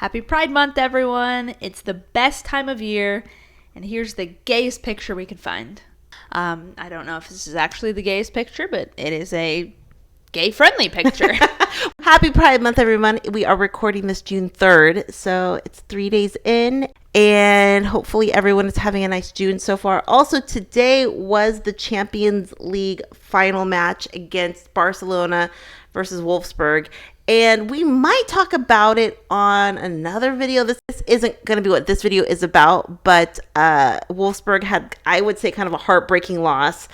Happy Pride Month, everyone. It's the best time of year, and here's the gayest picture we could find. I don't know if this is actually the gayest picture, but it is a gay-friendly picture. Happy Pride Month, everyone. We are recording this June 3rd, so it's 3 days in, and hopefully everyone is having a nice June so far. Also, today was the Champions League final match against Barcelona versus Wolfsburg, and we might talk about it on another video. This isn't going to be what this video is about, but Wolfsburg had, I would say, kind of a heartbreaking loss.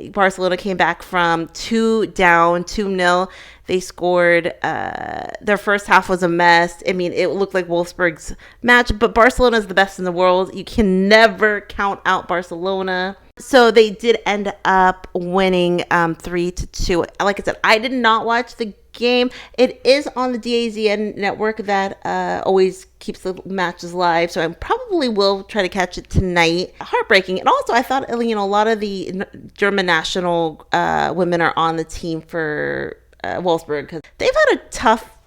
Barcelona came back from 2 down, 2-0. They scored. Their first half was a mess. I mean, it looked like Wolfsburg's match, but Barcelona is the best in the world. You can never count out Barcelona. So they did end up winning 3-2. Like I said, I did not watch the game. It is on the DAZN network that always keeps the matches live, so I probably will try to catch it tonight. Heartbreaking. And also, I thought, a lot of the German national women are on the team for Wolfsburg, because they've had a tough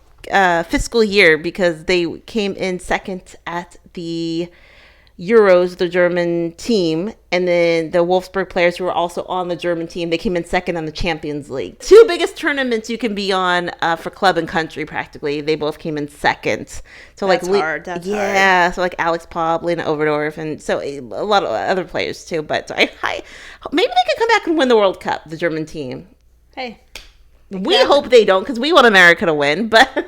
fiscal year because they came in second at the Euros, the German team, and then the Wolfsburg players who were also on the German team, they came in second on the Champions League. 2 biggest tournaments you can be on for club and country, practically. They both came in second. So that's hard. That's hard. So like Alex Popp, Lena Overdorf, and so a lot of other players too. But so maybe they could come back and win the World Cup, the German team. Hey. We hope they don't, because we want America to win. But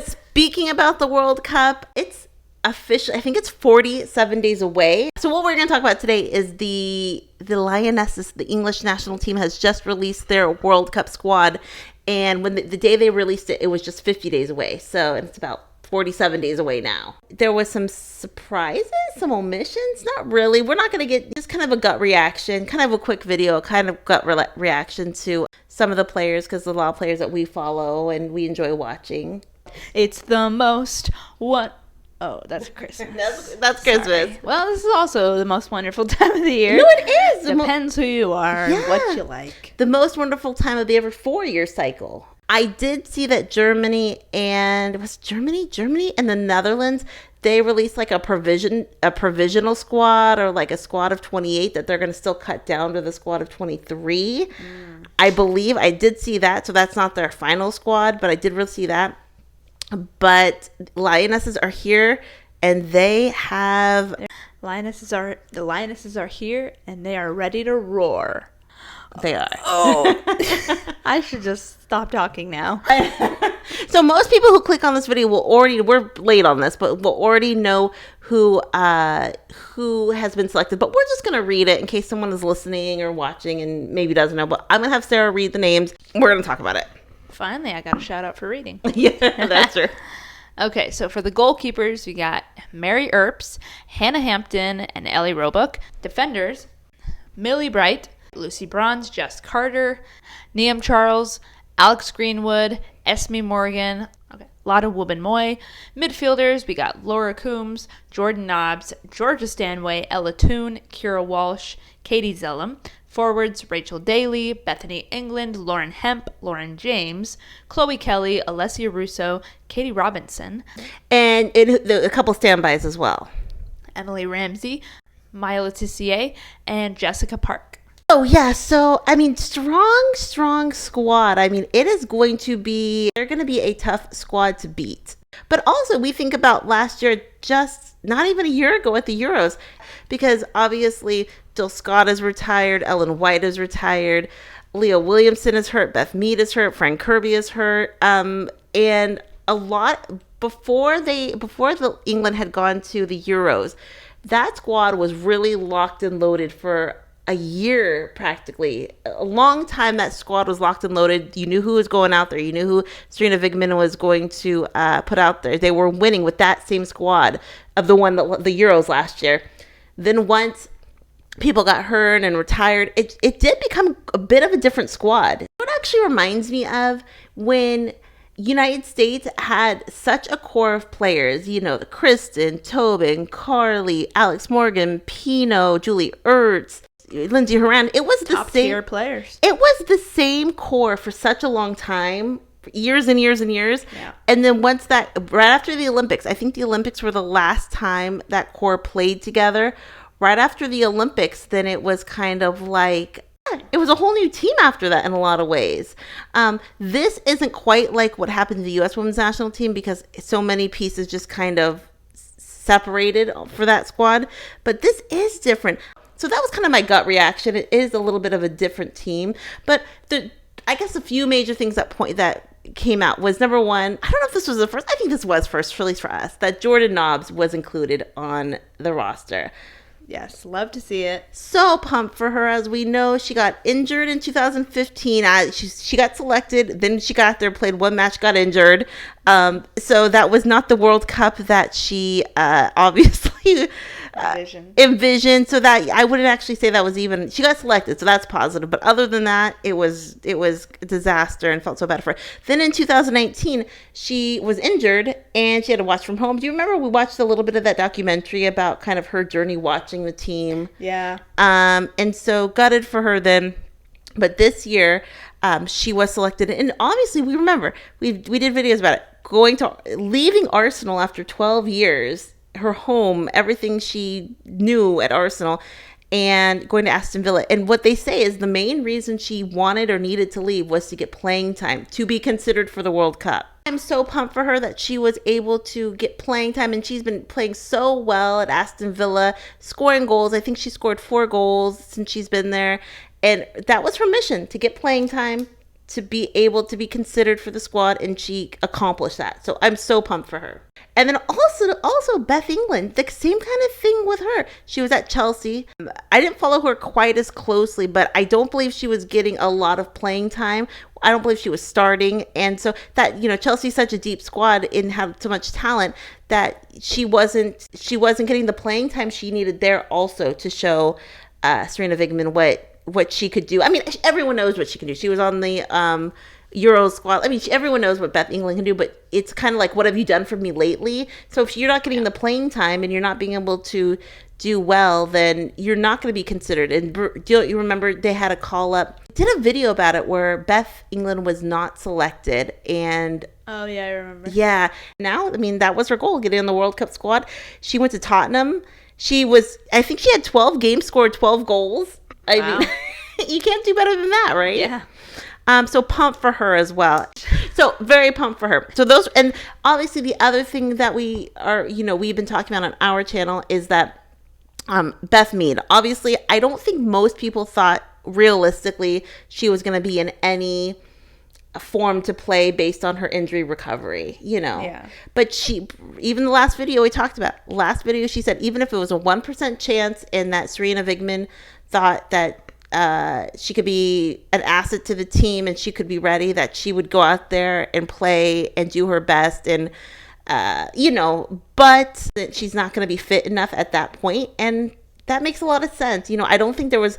speaking about the World Cup, it's official. I think it's 47 days away. So what we're going to talk about today is the Lionesses. The English national team has just released their World Cup squad, and when the day they released it, it was just 50 days away. So it's about 47 days away now. There was some surprises, some omissions. Not really. We're not going to get just kind of a gut reaction, kind of a quick video, kind of gut reaction to some of the players, because a lot of players that we follow and we enjoy watching. It's the most Oh, that's Christmas. that's Christmas. Sorry. Well, this is also the most wonderful time of the year. No, it is. Depends who you are and what you like. The most wonderful time of the every 4-year cycle. I did see that Germany and the Netherlands, they released like a provisional squad, or like a squad of 28 that they're going to still cut down to the squad of 23. I believe I did see that. So that's not their final squad, but I did really see that. But Lionesses are here, and they have the Lionesses are here, and they are ready to roar. They are. Oh, I should just stop talking now. So most people who click on this video we're late on this, but will already know who has been selected. But we're just going to read it in case someone is listening or watching and maybe doesn't know. But I'm going to have Sara read the names. We're going to talk about it. Finally, I got a shout out for reading. Yeah, that's true. Okay, so for the goalkeepers, we got Mary Earps, Hannah Hampton, and Ellie Roebuck. Defenders, Millie Bright, Lucy Bronze, Jess Carter, Niamh Charles, Alex Greenwood, Esme Morgan, Lotta Wubben-Moy. Midfielders, we got Laura Coombs, Jordan Nobbs, Georgia Stanway, Ella Toone, Kira Walsh, Katie Zellum. Forwards, Rachel Daly, Beth England, Lauren Hemp, Lauren James, Chloe Kelly, Alessia Russo, Katie Robinson. And a couple standbys as well. Emily Ramsey, Maya Tissier, and Jessica Park. Oh, yeah. So, I mean, strong squad. I mean, they're going to be a tough squad to beat. But also, we think about last year, just not even a year ago at the Euros, because obviously Jill Scott is retired, Ellen White is retired, Leah Williamson is hurt, Beth Mead is hurt, Frank Kirby is hurt, and a lot before the England had gone to the Euros, that squad was really locked and loaded for a year, practically. A long time that squad was locked and loaded. You knew who was going out there. You knew who Sarina Wigman was going to put out there. They were winning with that same squad of the Euros last year. Then once people got hurt and retired, it did become a bit of a different squad. It actually reminds me of when United States had such a core of players, the Christen, Tobin, Carli, Alex Morgan, Pino, Julie Ertz, Lindsay Horan. It was the top tier players. It was the same core for such a long time years and years and years. Yeah. And then right after the Olympics, I think the Olympics were the last time that core played together. Right after the Olympics, then it was kind of like, it was a whole new team after that in a lot of ways. This isn't quite like what happened to the U.S. women's national team because so many pieces just kind of separated for that squad. But this is different. So that was kind of my gut reaction. It is a little bit of a different team. But I guess a few major things that came out was, number one, I don't know if this was the first, I think this was first, at least for us, that Jordan Nobbs was included on the roster. Yes, love to see it. So pumped for her. As we know, she got injured in 2015. She got selected, then she got there, played one match, got injured. So that was not the World Cup that she obviously envisioned. So that I wouldn't actually say that was even, she got selected, so that's positive. But other than that, it was a disaster and felt so bad for her. Then in 2019, she was injured and she had to watch from home. Do you remember we watched a little bit of that documentary about kind of her journey watching the team? Yeah. And so gutted for her then. But this year, she was selected, and obviously we remember we did videos about it. Leaving Arsenal after 12 years, her home, everything she knew at Arsenal, and going to Aston Villa. And what they say is the main reason she wanted or needed to leave was to get playing time, to be considered for the World Cup. I'm so pumped for her that she was able to get playing time, and she's been playing so well at Aston Villa, scoring goals. I think she scored 4 goals since she's been there. And that was her mission, to get playing time, to be able to be considered for the squad, and she accomplished that. So I'm so pumped for her. And then also Beth England, the same kind of thing with her. She was at Chelsea. I didn't follow her quite as closely, but I don't believe she was getting a lot of playing time. I don't believe she was starting. And so that, Chelsea's such a deep squad and had so much talent that she wasn't getting the playing time she needed there also to show Sarina Wigman what she could do. I mean, everyone knows what she can do. She was on the Euro squad. I mean, everyone knows what Beth England can do, but it's kind of like, what have you done for me lately? So if you're not getting the playing time and you're not being able to do well, then you're not going to be considered. And do you remember they had a call up? Did a video about it where Beth England was not selected, and oh yeah, I remember. Yeah, now I mean that was her goal, getting in the World Cup squad. She went to Tottenham. I think she had 12 games, scored 12 goals. I mean, you can't do better than that, right? Yeah. So pumped for her as well. So very pumped for her. So those, and obviously the other thing that we've been talking about on our channel is that Beth Mead. Obviously, I don't think most people thought realistically she was going to be in any form to play based on her injury recovery, Yeah. But even the last video she said even if it was a 1% chance, and that Sarina Wigman thought that she could be an asset to the team and she could be ready, that she would go out there and play and do her best, and but that she's not going to be fit enough at that point. And that makes a lot of sense. I think it was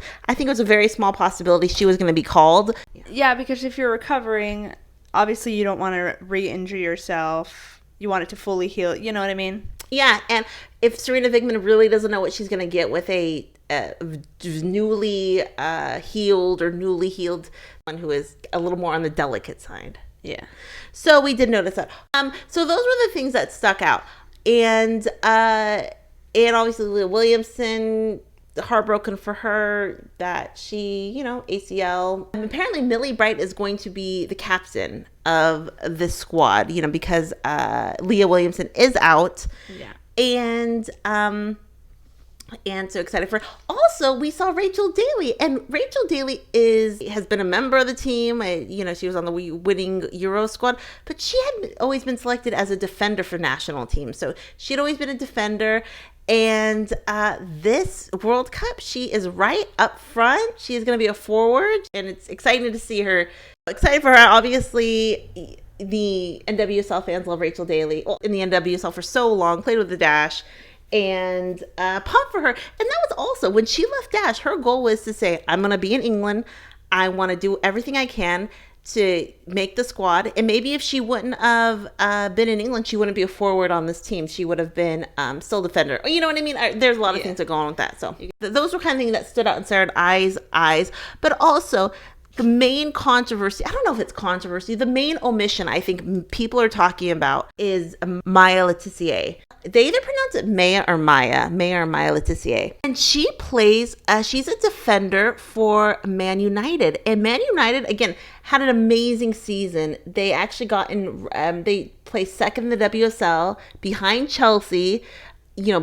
a very small possibility she was going to be called. Yeah, because if you're recovering, obviously you don't want to re-injure yourself. You want it to fully heal. You know what I mean? Yeah, and if Sarina Wigman really doesn't know what she's going to get with a newly healed one who is a little more on the delicate side. Yeah. So we did notice that. So those were the things that stuck out. And obviously Leah Williamson, heartbroken for her that she, ACL. And apparently Millie Bright is going to be the captain of this squad, because Leah Williamson is out. Yeah. And so excited for her. Also, we saw Rachel Daly, and Rachel Daly has been a member of the team. She was on the winning Euro squad, but she had always been selected as a defender for national team. So she'd always been a defender. And this World Cup, she is right up front. She is going to be a forward, and it's exciting to see her. Excited for her. Obviously, the NWSL fans love Rachel Daly. Well, in the NWSL for so long, played with the Dash. And pumped for her. And that was also, when she left Dash, her goal was to say, I'm going to be in England. I want to do everything I can to make the squad. And maybe if she wouldn't have been in England, she wouldn't be a forward on this team. She would have been still defender. You know what I mean? There's a lot of things that go on with that. So those were kind of things that stood out in Sarah's eyes. But also, The main controversy, I don't know if it's controversy, the main omission I think people are talking about is Maya Tissier. They either pronounce it Maya or Maya Tissier. And she plays, she's a defender for Man United. And Man United, again, had an amazing season. They actually got in, they placed second in the WSL behind Chelsea.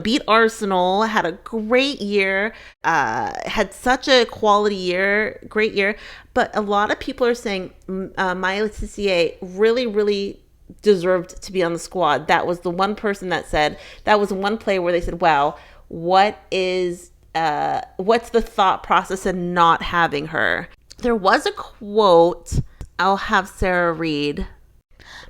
Beat Arsenal, had a great year, had such a quality year, great year. But a lot of people are saying Maya Tissier really, really deserved to be on the squad. That was the one person that said, that was one player where they said, wow, what's the thought process in not having her? There was a quote, I'll have Sara read.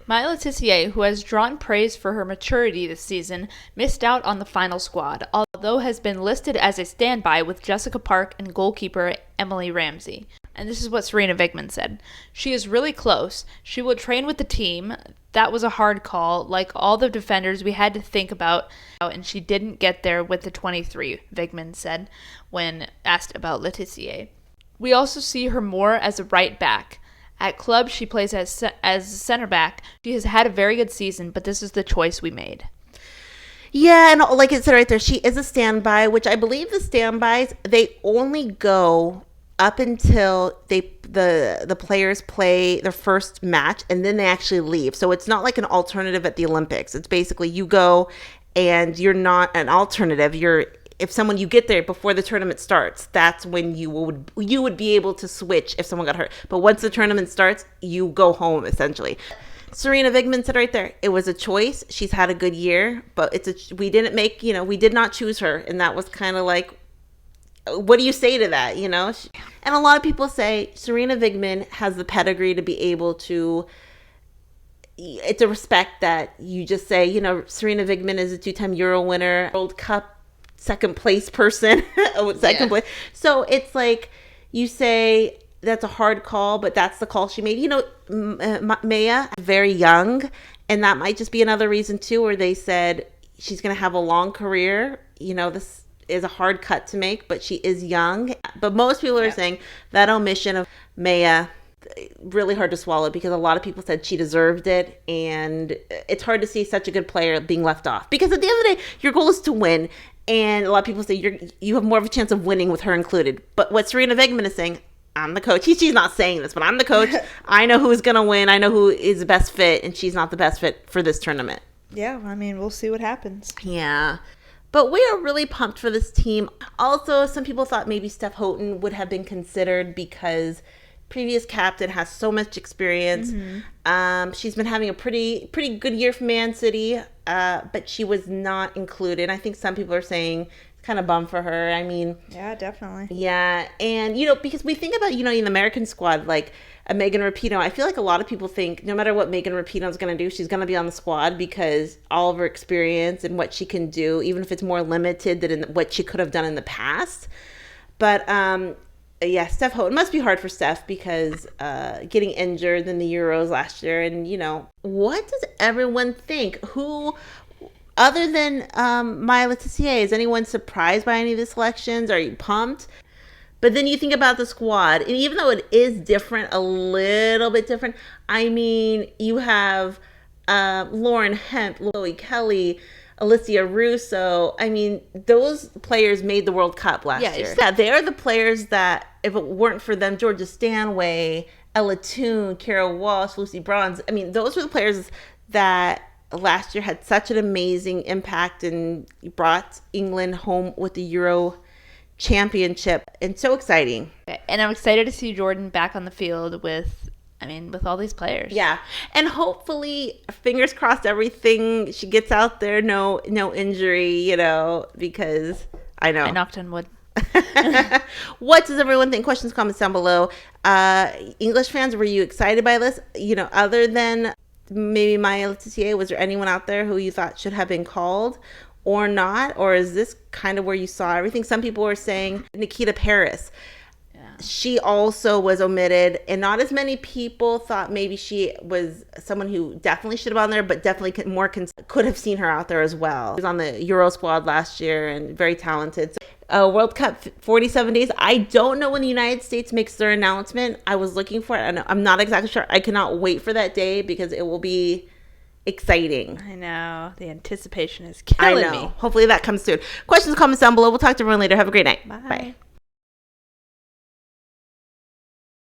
Maya Tissier, who has drawn praise for her maturity this season, missed out on the final squad, although has been listed as a standby with Jessica Park and goalkeeper Emily Ramsey. And this is what Sarina Wigman said. She is really close. She will train with the team. That was a hard call, like all the defenders we had to think about, and she didn't get there with the 23, Wigman said when asked about Tissier. We also see her more as a right back. At club, she plays as a center back. She has had a very good season, but this is the choice we made. Yeah, and like it said right there, she is a standby, which I believe the standbys, they only go up until the players play their first match, and then they actually leave. So it's not like an alternative at the Olympics. It's basically you go and you're not an alternative. If you get there before the tournament starts, that's when you would be able to switch if someone got hurt. But once the tournament starts, you go home essentially. Sarina Wigman said right there, it was a choice. She's had a good year, but we did not choose her, and that was kind of like, what do you say to that? And a lot of people say Sarina Wigman has the pedigree to be able to. It's a respect that you just say, Sarina Wigman is a 2-time Euro winner, World Cup second place person, place. So it's like you say that's a hard call, but that's the call she made. Maya, very young, and that might just be another reason too, where they said she's going to have a long career. This is a hard cut to make, but she is young. But most people are saying that omission of Maya, really hard to swallow, because a lot of people said she deserved it, and it's hard to see such a good player being left off, because at the end of the day, your goal is to win. And a lot of people say you have more of a chance of winning with her included. But what Sarina Wigman is saying, I'm the coach. She's not saying this, but I'm the coach. I know who's going to win. I know who is the best fit, and she's not the best fit for this tournament. Yeah, we'll see what happens. Yeah. But we are really pumped for this team. Also, some people thought maybe Steph Houghton would have been considered because previous captain has so much experience. Mm-hmm. She's been having a pretty good year for Man City, but she was not included. I think some people are saying it's kind of bummed for her. Yeah, definitely. Yeah, and because we think about in the American squad, like a Megan Rapinoe. I feel like a lot of people think no matter what Megan Rapinoe is going to do, she's going to be on the squad because all of her experience and what she can do, even if it's more limited than what she could have done in the past. But yeah, Steph Houghton must be hard for Steph because getting injured in the Euros last year. And, what does everyone think? Who, other than Maya Tissier, is anyone surprised by any of the selections? Are you pumped? But then you think about the squad, and even though it is different, a little bit different, you have Lauren Hemp, Chloe Kelly, Alicia Russo. Those players made the World Cup last year. Yeah, they are the players that, if it weren't for them, Georgia Stanway, Ella Toone, Kara Walsh, Lucy Bronze, those were the players that last year had such an amazing impact and brought England home with the Euro championship. And so exciting. And I'm excited to see Jordan back on the field with all these players. Yeah. And hopefully, fingers crossed, everything, she gets out there, no injury, because I know. I knocked on wood. What does everyone think? Questions, comments down below. English fans, were you excited by this? Other than maybe Maya Tissier, was there anyone out there who you thought should have been called or not? Or is this kind of where you saw everything? Some people were saying Nikita Parris. She also was omitted, and not as many people thought maybe she was someone who definitely should have been on there, but definitely could have seen her out there as well. She was on the Euro squad last year and very talented. So, World Cup 47 days. I don't know when the United States makes their announcement. I was looking for it, and I'm not exactly sure. I cannot wait for that day because it will be exciting. I know. The anticipation is killing me. Hopefully that comes soon. Questions, comments down below. We'll talk to everyone later. Have a great night. Bye. Bye.